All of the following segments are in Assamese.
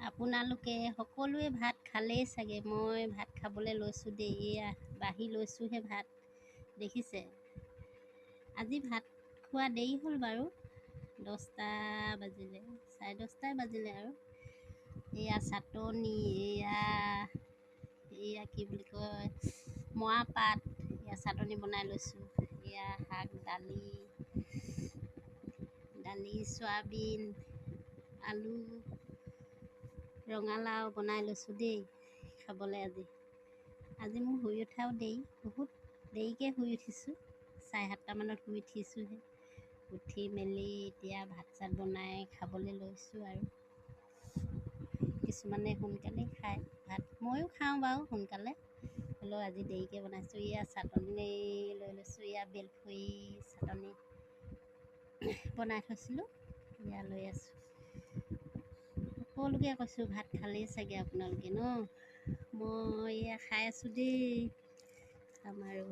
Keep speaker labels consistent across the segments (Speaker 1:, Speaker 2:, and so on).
Speaker 1: আপোনালোকে সকলোৱে ভাত খালেই চাগে। মই ভাত খাবলৈ লৈছোঁ দেই। এয়া বাঢ়ি লৈছোঁহে ভাত, দেখিছে। আজি ভাত খোৱা দেৰি হ'ল বাৰু, 10টা বাজিলে, 10:30টাই বাজিলে আৰু। এয়া চাটনি, এয়া কি বুলি কয়, মৰাপাট, এয়া চাটনি বনাই লৈছোঁ। এয়া শাক, দালি, চয়াবিন, আলু, ৰঙালাও বনাই লৈছোঁ দেই খাবলৈ আজি মোৰ শুই উঠাও দেৰি, বহুত দেৰিকৈ শুই উঠিছোঁ। 7:30 মানত শুই উঠিছোঁহে। উঠি মেলি এতিয়া ভাত চাত বনাই খাবলৈ লৈছোঁ আৰু। কিছুমানে সোনকালে খায় ভাত, ময়ো খাওঁ বাৰু সোনকালে, হ'লেও আজি দেৰিকৈ বনাইছোঁ। এয়া চাটনি লৈ লৈছোঁ, এয়া বেলফুৰি চাটনি বনাই থৈছিলোঁ, এয়া লৈ আছোঁ। সকলোকে কৈছোঁ ভাত খালেই চাগে আপোনালোকে ন। মই এয়া খাই আছোঁ দেই, খাম আৰু।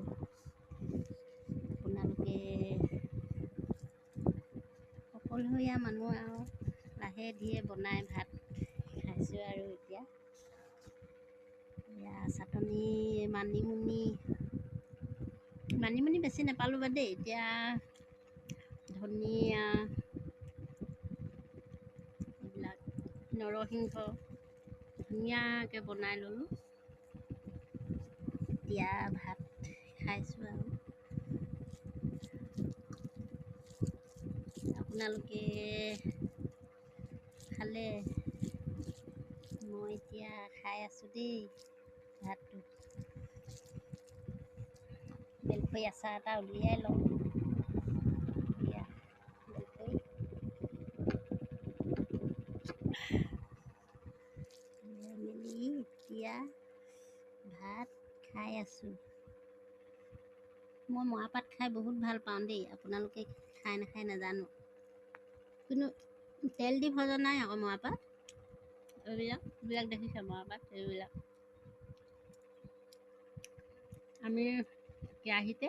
Speaker 1: আপোনালোকে অকলশৰীয়া মানুহ আৰু, লাহে ধীৰে বনাই ভাত খাইছোঁ আৰু এতিয়া। এয়া চাটনি, মানিমুনি বেছি নাপালোঁ বাৰু দেই। এতিয়া ধনিয়া, এইবিলাক নৰসিংহ ধুনীয়াকৈ বনাই ল'লোঁ। এতিয়া ভাত খাইছোঁ আৰু। আপোনালোকে খালে? মই এতিয়া খাই আছোঁ দেই ভাতটো। বেলফুৰি আচাৰ এটা উলিয়াই লওঁ। এয়া বেলফুৰি, মেলি এতিয়া ভাত খাই আছোঁ। মই মৰাপাট খাই বহুত ভাল পাওঁ দেই, আপোনালোকে খাই নাখায় নাজানো। কিন্তু তেল দি ভজা নাই আকৌ মৰাপাট। এইবিলাক দেখিছে মৰাপাট, এইবিলাক আমি কেৰাহীতে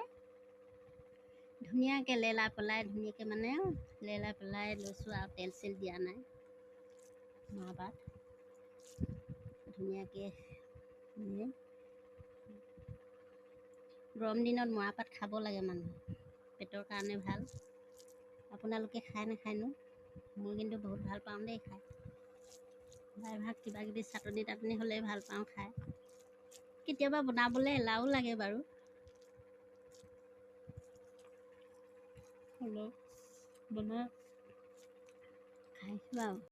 Speaker 1: ধুনীয়াকৈ লেলাই পেলাই লৈছোঁ আৰু তেল চেল দিয়া নাই। মৰাপাট ধুনীয়াকৈ গৰম দিনত মৰাপাট খাব লাগে মানুহে, পেটৰ কাৰণে ভাল। আপোনালোকে খাই নাখায়নো? মই কিন্তু বহুত ভাল পাওঁ দেই খাই। প্ৰায়ভাগ কিবাকিবি চাটনি তাটনি হ'লে ভাল পাওঁ খাই। কেতিয়াবা বনাবলৈ এলাহো লাগে বাৰু, হ'লেও বনাই খাইছোঁ আৰু।